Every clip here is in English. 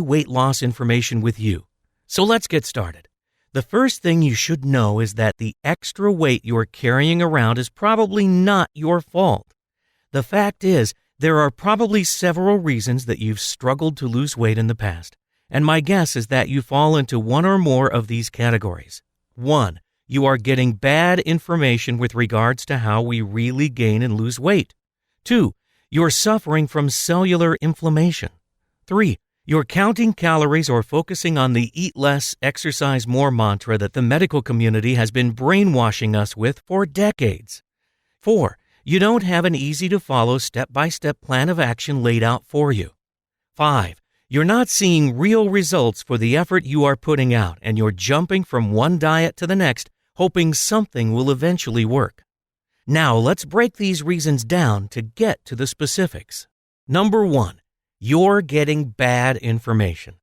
weight loss information with you. So let's get started. The first thing you should know is that the extra weight you're carrying around is probably not your fault. The fact is, there are probably several reasons that you've struggled to lose weight in the past, and my guess is that you fall into one or more of these categories. 1. You are getting bad information with regards to how we really gain and lose weight. 2. You're suffering from cellular inflammation. 3. You're counting calories or focusing on the eat less, exercise more mantra that the medical community has been brainwashing us with for decades. 4. You don't have an easy-to-follow step-by-step plan of action laid out for you. 5. You're not seeing real results for the effort you are putting out, and you're jumping from one diet to the next, hoping something will eventually work. Now, let's break these reasons down to get to the specifics. Number 1. You're getting bad information.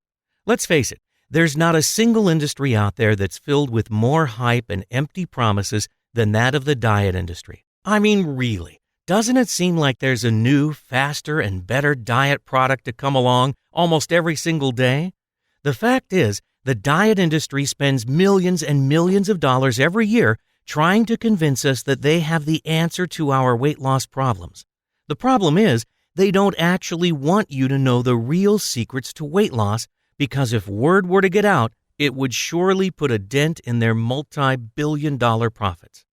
Let's face it, there's not a single industry out there that's filled with more hype and empty promises than that of the diet industry. I mean, really, doesn't it seem like there's a new, faster, and better diet product to come along almost every single day? The fact is, the diet industry spends millions and millions of dollars every year trying to convince us that they have the answer to our weight loss problems. The problem is, they don't actually want you to know the real secrets to weight loss, because if word were to get out, it would surely put a dent in their multi-billion-dollar profits.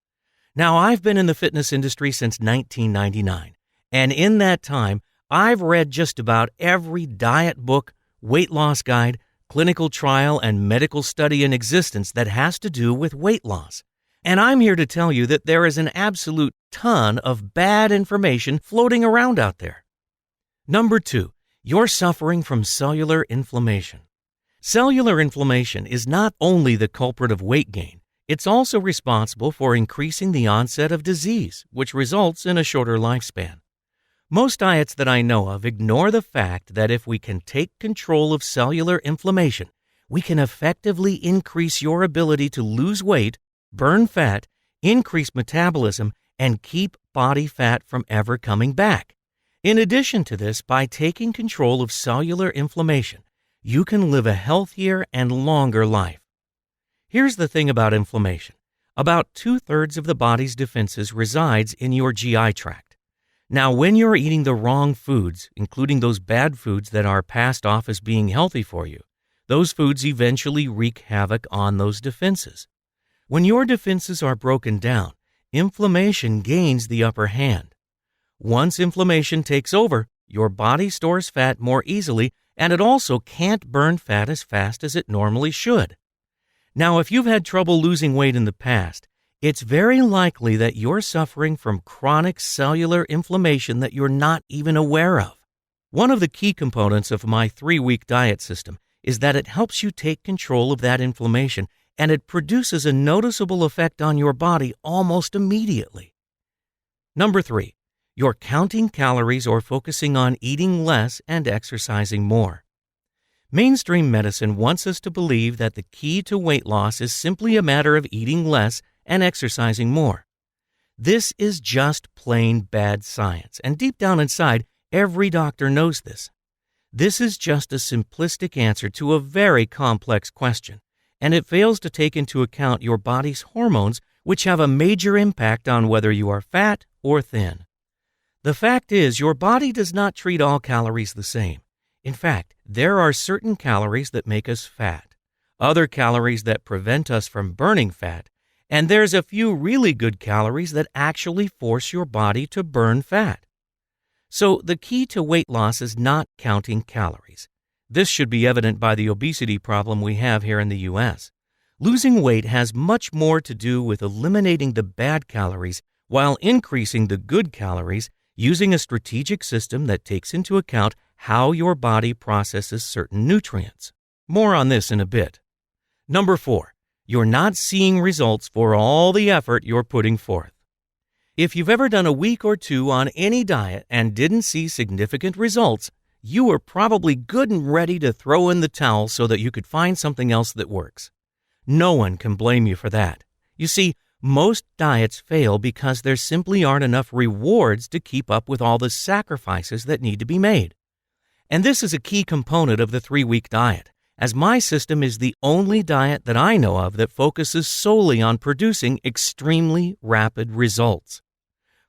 Now, I've been in the fitness industry since 1999, and in that time, I've read just about every diet book, weight loss guide, clinical trial, and medical study in existence that has to do with weight loss. And I'm here to tell you that there is an absolute ton of bad information floating around out there. Number 2, you're suffering from cellular inflammation. Cellular inflammation is not only the culprit of weight gain, it's also responsible for increasing the onset of disease, which results in a shorter lifespan. Most diets that I know of ignore the fact that if we can take control of cellular inflammation, we can effectively increase your ability to lose weight, burn fat, increase metabolism, and keep body fat from ever coming back. In addition to this, by taking control of cellular inflammation, you can live a healthier and longer life. Here's the thing about inflammation. About 2/3 of the body's defenses resides in your GI tract. Now, when you're eating the wrong foods, including those bad foods that are passed off as being healthy for you, those foods eventually wreak havoc on those defenses. When your defenses are broken down, inflammation gains the upper hand. Once inflammation takes over, your body stores fat more easily, and it also can't burn fat as fast as it normally should. Now, if you've had trouble losing weight in the past, it's very likely that you're suffering from chronic cellular inflammation that you're not even aware of. One of the key components of my 3-week diet system is that it helps you take control of that inflammation, and it produces a noticeable effect on your body almost immediately. Number 3, you're counting calories or focusing on eating less and exercising more. Mainstream medicine wants us to believe that the key to weight loss is simply a matter of eating less and exercising more. This is just plain bad science, and deep down inside, every doctor knows this. This is just a simplistic answer to a very complex question, and it fails to take into account your body's hormones, which have a major impact on whether you are fat or thin. The fact is, your body does not treat all calories the same. In fact, there are certain calories that make us fat, other calories that prevent us from burning fat, and there's a few really good calories that actually force your body to burn fat. So the key to weight loss is not counting calories. This should be evident by the obesity problem we have here in the U.S. Losing weight has much more to do with eliminating the bad calories while increasing the good calories using a strategic system that takes into account how your body processes certain nutrients. More on this in a bit. Number 4, you're not seeing results for all the effort you're putting forth. If you've ever done a week or two on any diet and didn't see significant results, you were probably good and ready to throw in the towel so that you could find something else that works. No one can blame you for that. You see, most diets fail because there simply aren't enough rewards to keep up with all the sacrifices that need to be made. And this is a key component of the 3-week diet, as my system is the only diet that I know of that focuses solely on producing extremely rapid results.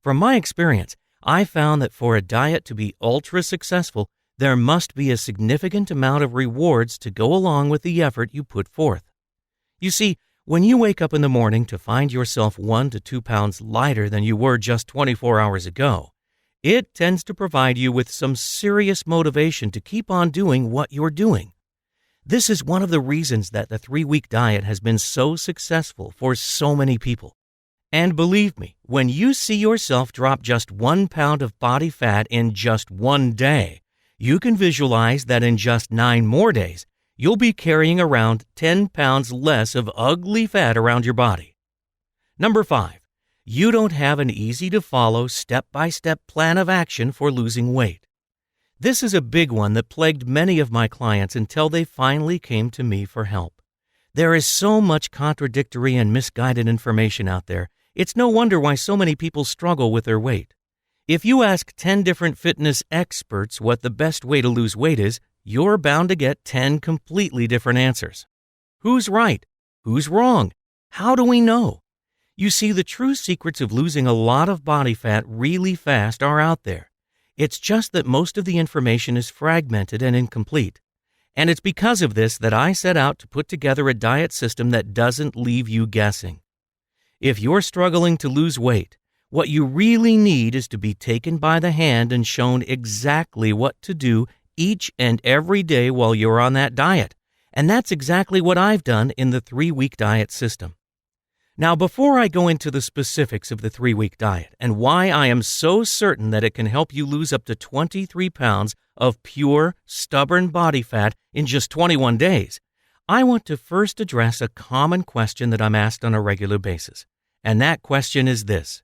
From my experience, I found that for a diet to be ultra successful, there must be a significant amount of rewards to go along with the effort you put forth. You see, when you wake up in the morning to find yourself 1 to 2 pounds lighter than you were just 24 hours ago, it tends to provide you with some serious motivation to keep on doing what you're doing. This is one of the reasons that the 3-week diet has been so successful for so many people. And believe me, when you see yourself drop just 1 pound of body fat in just one day, you can visualize that in just 9 more days, you'll be carrying around 10 pounds less of ugly fat around your body. Number 5, you don't have an easy-to-follow step-by-step plan of action for losing weight. This is a big one that plagued many of my clients until they finally came to me for help. There is so much contradictory and misguided information out there. It's no wonder why so many people struggle with their weight. If you ask 10 different fitness experts what the best way to lose weight is, you're bound to get 10 completely different answers. Who's right? Who's wrong? How do we know? You see, the true secrets of losing a lot of body fat really fast are out there. It's just that most of the information is fragmented and incomplete. And it's because of this that I set out to put together a diet system that doesn't leave you guessing. If you're struggling to lose weight, what you really need is to be taken by the hand and shown exactly what to do each and every day while you're on that diet. And that's exactly what I've done in the 3-week diet system. Now, before I go into the specifics of the 3-week diet and why I am so certain that it can help you lose up to 23 pounds of pure, stubborn body fat in just 21 days, I want to first address a common question that I'm asked on a regular basis. And that question is this: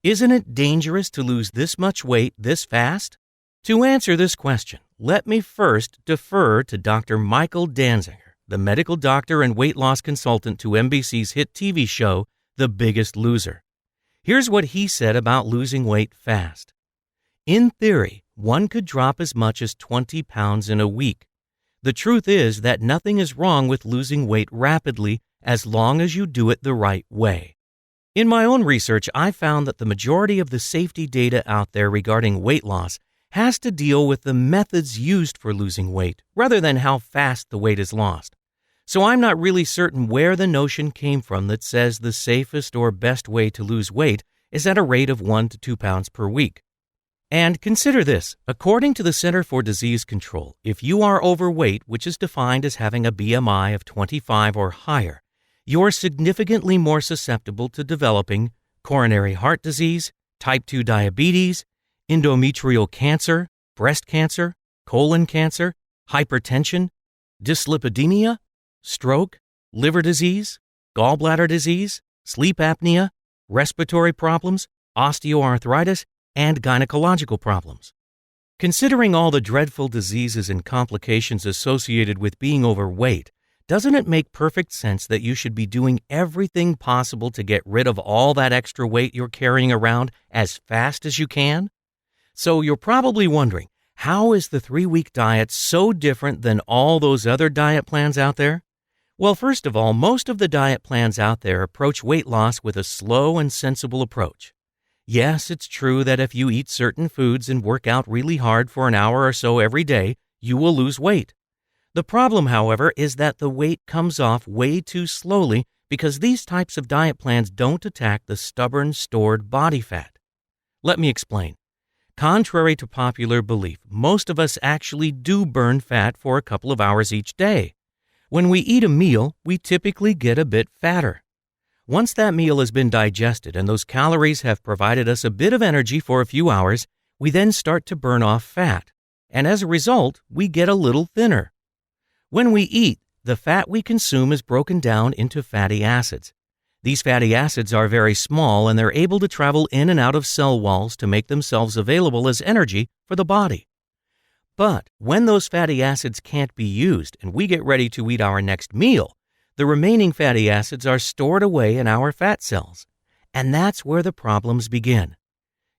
isn't it dangerous to lose this much weight this fast? To answer this question, let me first defer to Dr. Michael Danziger, the medical doctor and weight loss consultant to NBC's hit TV show, The Biggest Loser. Here's what he said about losing weight fast. In theory, one could drop as much as 20 pounds in a week. The truth is that nothing is wrong with losing weight rapidly as long as you do it the right way. In my own research, I found that the majority of the safety data out there regarding weight loss has to deal with the methods used for losing weight rather than how fast the weight is lost. So I'm not really certain where the notion came from that says the safest or best way to lose weight is at a rate of 1 to 2 pounds per week. And consider this, according to the Center for Disease Control, if you are overweight, which is defined as having a BMI of 25 or higher, you're significantly more susceptible to developing coronary heart disease, type 2 diabetes, endometrial cancer, breast cancer, colon cancer, hypertension, dyslipidemia, stroke, liver disease, gallbladder disease, sleep apnea, respiratory problems, osteoarthritis, and gynecological problems. Considering all the dreadful diseases and complications associated with being overweight, doesn't it make perfect sense that you should be doing everything possible to get rid of all that extra weight you're carrying around as fast as you can? So you're probably wondering, how is the 3-week diet so different than all those other diet plans out there? Well, first of all, most of the diet plans out there approach weight loss with a slow and sensible approach. Yes, it's true that if you eat certain foods and work out really hard for an hour or so every day, you will lose weight. The problem, however, is that the weight comes off way too slowly because these types of diet plans don't attack the stubborn, stored body fat. Let me explain. Contrary to popular belief, most of us actually do burn fat for a couple of hours each day. When we eat a meal, we typically get a bit fatter. Once that meal has been digested and those calories have provided us a bit of energy for a few hours, we then start to burn off fat. And as a result, we get a little thinner. When we eat, the fat we consume is broken down into fatty acids. These fatty acids are very small and they're able to travel in and out of cell walls to make themselves available as energy for the body. But when those fatty acids can't be used and we get ready to eat our next meal, the remaining fatty acids are stored away in our fat cells. And that's where the problems begin.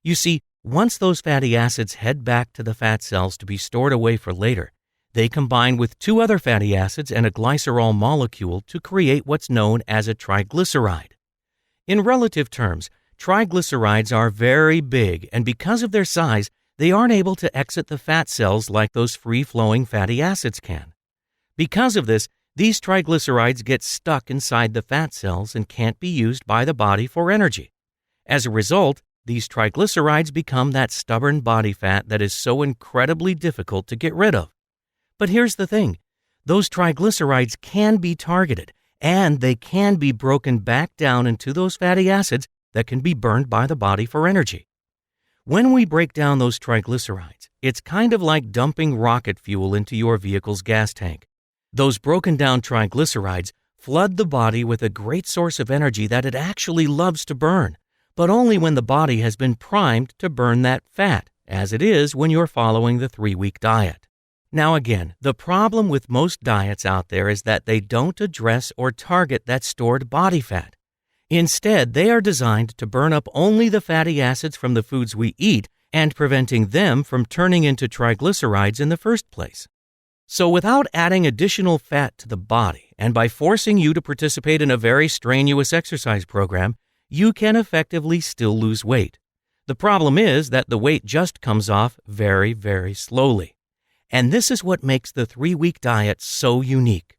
You see, Once those fatty acids head back to the fat cells to be stored away for later, they combine with two other fatty acids and a glycerol molecule to create what's known as a triglyceride. In relative terms, triglycerides are very big, and because of their size, they aren't able to exit the fat cells like those free-flowing fatty acids can. Because of this, these triglycerides get stuck inside the fat cells and can't be used by the body for energy. As a result, these triglycerides become that stubborn body fat that is so incredibly difficult to get rid of. But here's the thing, those triglycerides can be targeted, and they can be broken back down into those fatty acids that can be burned by the body for energy. When we break down those triglycerides, it's kind of like dumping rocket fuel into your vehicle's gas tank. Those broken down triglycerides flood the body with a great source of energy that it actually loves to burn, but only when the body has been primed to burn that fat, as it is when you're following the 3-week diet. Now again, the problem with most diets out there is that they don't address or target that stored body fat. Instead, they are designed to burn up only the fatty acids from the foods we eat and preventing them from turning into triglycerides in the first place. So without adding additional fat to the body and by forcing you to participate in a very strenuous exercise program, you can effectively still lose weight. The problem is that the weight just comes off very, very slowly. And this is what makes the 3-week diet so unique.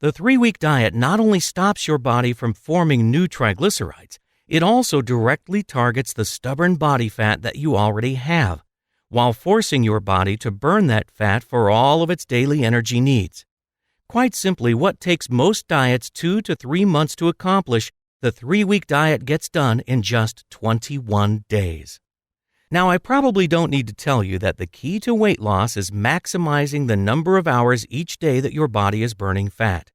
The 3-week diet not only stops your body from forming new triglycerides, it also directly targets the stubborn body fat that you already have, while forcing your body to burn that fat for all of its daily energy needs. Quite simply, what takes most diets 2 to 3 months to accomplish, the 3-week diet gets done in just 21 days. Now, I probably don't need to tell you that the key to weight loss is maximizing the number of hours each day that your body is burning fat.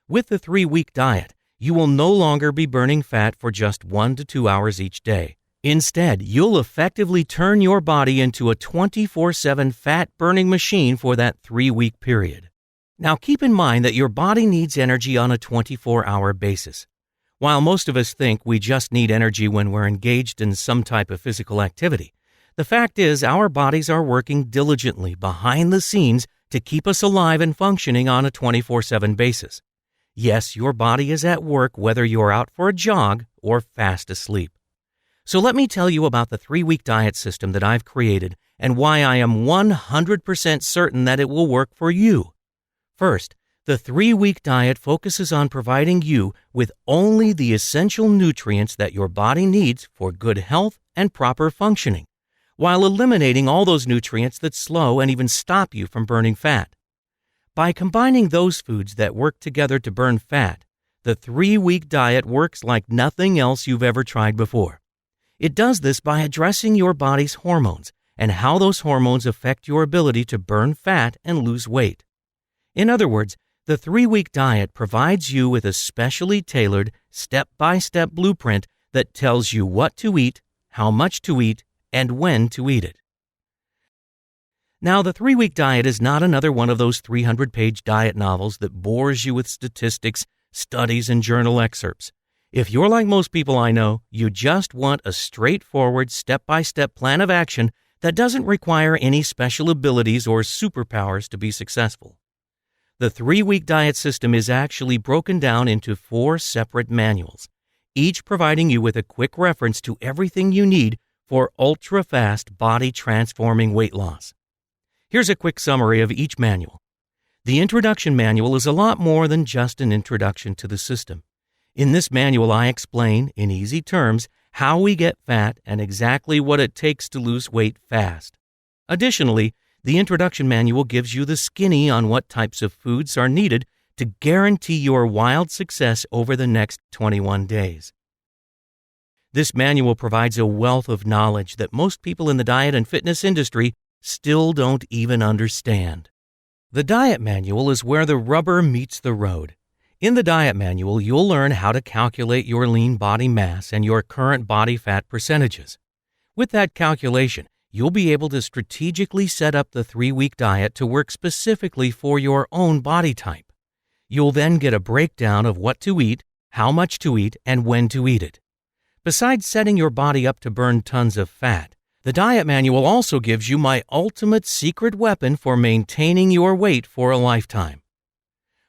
With the 3-week diet, you will no longer be burning fat for just 1 to 2 hours each day. Instead, you'll effectively turn your body into a 24/7 fat-burning machine for that 3-week period. Now, keep in mind that your body needs energy on a 24-hour basis. While most of us think we just need energy when we're engaged in some type of physical activity, the fact is our bodies are working diligently behind the scenes to keep us alive and functioning on a 24/7 basis. Yes, your body is at work whether you're out for a jog or fast asleep. So let me tell you about the 3-week diet system that I've created and why I am 100% certain that it will work for you. First, the 3-week diet focuses on providing you with only the essential nutrients that your body needs for good health and proper functioning, while eliminating all those nutrients that slow and even stop you from burning fat. By combining those foods that work together to burn fat, the 3-week diet works like nothing else you've ever tried before. It does this by addressing your body's hormones and how those hormones affect your ability to burn fat and lose weight. In other words, the 3-week diet provides you with a specially tailored, step-by-step blueprint that tells you what to eat, how much to eat, and when to eat it. Now, the 3-week diet is not another one of those 300-page diet novels that bores you with statistics, studies, and journal excerpts. If you're like most people I know, you just want a straightforward, step-by-step plan of action that doesn't require any special abilities or superpowers to be successful. The 3-week diet system is actually broken down into 4 separate manuals, each providing you with a quick reference to everything you need for ultra-fast body-transforming weight loss. Here's a quick summary of each manual. The introduction manual is a lot more than just an introduction to the system. In this manual, I explain, in easy terms, how we get fat and exactly what it takes to lose weight fast. Additionally, the introduction manual gives you the skinny on what types of foods are needed to guarantee your wild success over the next 21 days. This manual provides a wealth of knowledge that most people in the diet and fitness industry still don't even understand. The diet manual is where the rubber meets the road. In the diet manual, you'll learn how to calculate your lean body mass and your current body fat percentages. With that calculation, you'll be able to strategically set up the 3-week diet to work specifically for your own body type. You'll then get a breakdown of what to eat, how much to eat, and when to eat it. Besides setting your body up to burn tons of fat, The diet manual also gives you my ultimate secret weapon for maintaining your weight for a lifetime.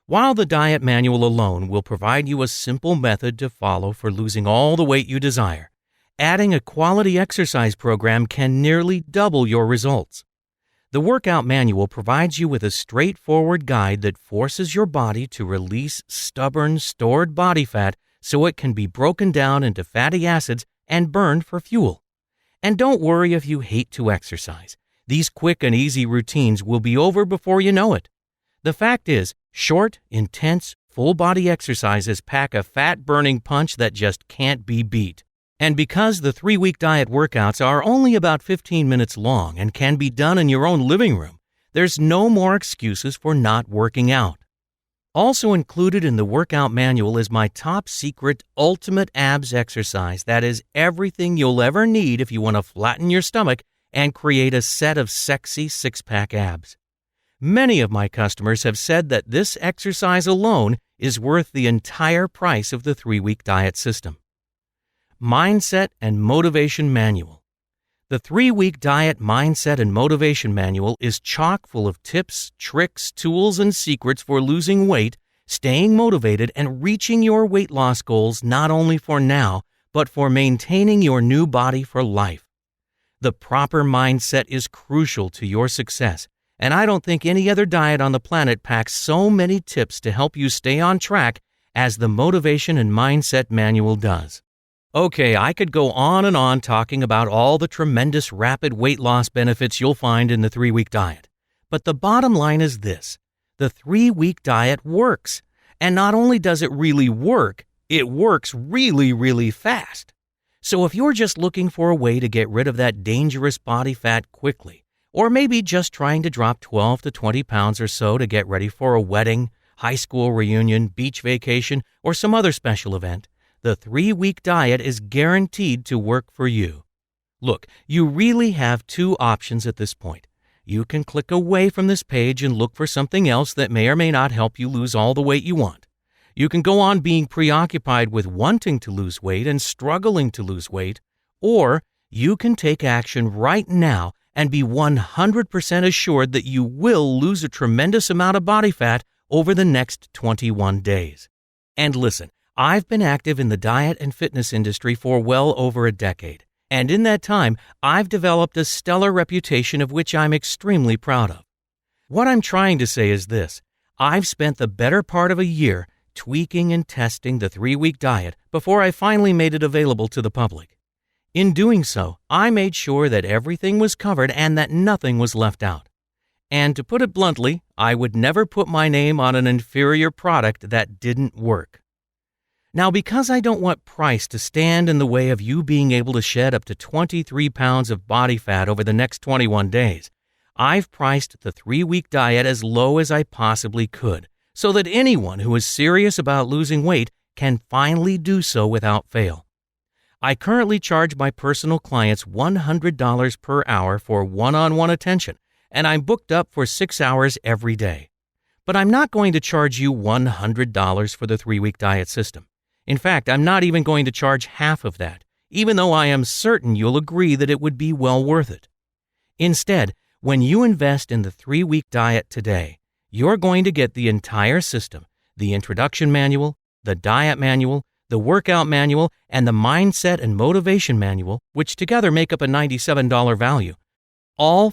While the diet manual alone will provide you a simple method to follow for losing all the weight you desire, adding a quality exercise program can nearly double your results. The workout manual provides you with a straightforward guide that forces your body to release stubborn, stored body fat so it can be broken down into fatty acids and burned for fuel. And don't worry if you hate to exercise. These quick and easy routines will be over before you know it. The fact is, short, intense, full-body exercises pack a fat-burning punch that just can't be beat. And because the 3-week diet workouts are only about 15 minutes long and can be done in your own living room, there's no more excuses for not working out. Also included in the workout manual is my top secret ultimate abs exercise that is everything you'll ever need if you want to flatten your stomach and create a set of sexy six-pack abs. Many of my customers have said that this exercise alone is worth the entire price of the 3-week diet system. Mindset and Motivation Manual. The 3-week diet mindset and motivation manual is chock full of tips, tricks, tools, and secrets for losing weight, staying motivated, and reaching your weight loss goals not only for now, but for maintaining your new body for life. The proper mindset is crucial to your success, and I don't think any other diet on the planet packs so many tips to help you stay on track as the Motivation and Mindset Manual does. Okay, I could go on and on talking about all the tremendous rapid weight loss benefits you'll find in the 3-week diet. But the bottom line is this: the 3-week diet works. And not only does it really work, it works really, really fast. So if you're just looking for a way to get rid of that dangerous body fat quickly, or maybe just trying to drop 12 to 20 pounds or so to get ready for a wedding, high school reunion, beach vacation, or some other special event, the 3-week diet is guaranteed to work for you. Look, you really have two options at this point. You can click away from this page and look for something else that may or may not help you lose all the weight you want. You can go on being preoccupied with wanting to lose weight and struggling to lose weight, or you can take action right now and be 100% assured that you will lose a tremendous amount of body fat over the next 21 days. And listen, I've been active in the diet and fitness industry for well over a decade, and in that time, I've developed a stellar reputation of which I'm extremely proud of. What I'm trying to say is this: I've spent the better part of a year tweaking and testing the 3-week diet before I finally made it available to the public. In doing so, I made sure that everything was covered and that nothing was left out. And to put it bluntly, I would never put my name on an inferior product that didn't work. Now, because I don't want price to stand in the way of you being able to shed up to 23 pounds of body fat over the next 21 days, I've priced the 3-week diet as low as I possibly could, so that anyone who is serious about losing weight can finally do so without fail. I currently charge my personal clients $100 per hour for one-on-one attention, and I'm booked up for 6 hours every day. But I'm not going to charge you $100 for the 3-week diet system. In fact, I'm not even going to charge half of that, even though I am certain you'll agree that it would be well worth it. Instead, when you invest in the 3-week diet today, you're going to get the entire system: the introduction manual, the diet manual, the workout manual, and the mindset and motivation manual, which together make up a $97 value, all